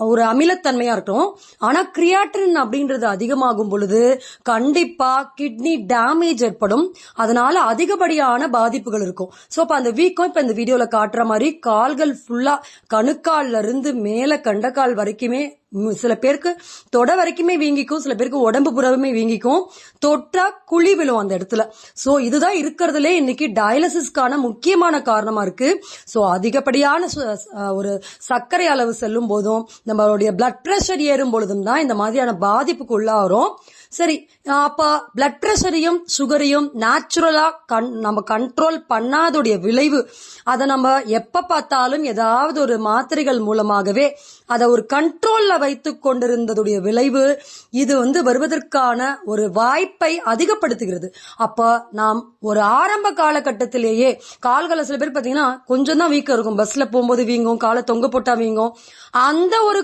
ஒரு அமிலத்தன்மையா இருக்கட்டும். ஆனா கிரியாட்டின் அப்படின்றது அதிகமாகும் பொழுது கண்டிப்பா கிட்னி டேமேஜ் ஏற்படும். அதனால அதிகப்படியான பாதிப்புகள் இருக்கும். சோ இப்ப அந்த வீக்கம் இப்ப இந்த வீடியோல காட்டுற மாதிரி கால்கள் ஃபுல்லா கணுக்கால்ல இருந்து மேல கண்டக்கால் வரைக்குமே சில பேருக்கு தொட வரைக்குமே வீங்கிக்கும், சில பேருக்கு உடம்பு புறவுமே வீங்கிக்கும், தொட்டா குழி விழும் அந்த இடத்துல. சோ இதுதான் இருக்கிறதுலே இன்னைக்கு டயாலிசிஸ்க்கான முக்கியமான காரணமா இருக்கு. சோ அதிகப்படியான ஒரு சர்க்கரை அளவு செல்லும் போதும் நம்மளுடைய பிளட் பிரஷர் ஏறும் பொழுதும் தான் இந்த மாதிரியான பாதிப்புக்கு உள்ளாகிறோம். சரி, அப்ப பிளட் பிரஷரையும் சுகரையும் நேச்சுரலா நம்ம கண்ட்ரோல் பண்ணாதோடைய விளைவு, அதை நம்ம எப்ப பார்த்தாலும் ஏதாவது ஒரு மாத்திரைகள் மூலமாகவே அதை ஒரு கண்ட்ரோல்ல வைத்து கொண்டிருந்ததுடைய விளைவு இது வருவதற்கான ஒரு வாய்ப்பை அதிகப்படுத்துகிறது. அப்ப நாம் ஒரு ஆரம்ப காலகட்டத்திலேயே கால்களை சில பேர் பாத்தீங்கன்னா கொஞ்சம் தான் வீக்கம் இருக்கும், பஸ்ல போகும்போது வீங்கும், காலை தொங்க போட்டா வீங்கும், அந்த ஒரு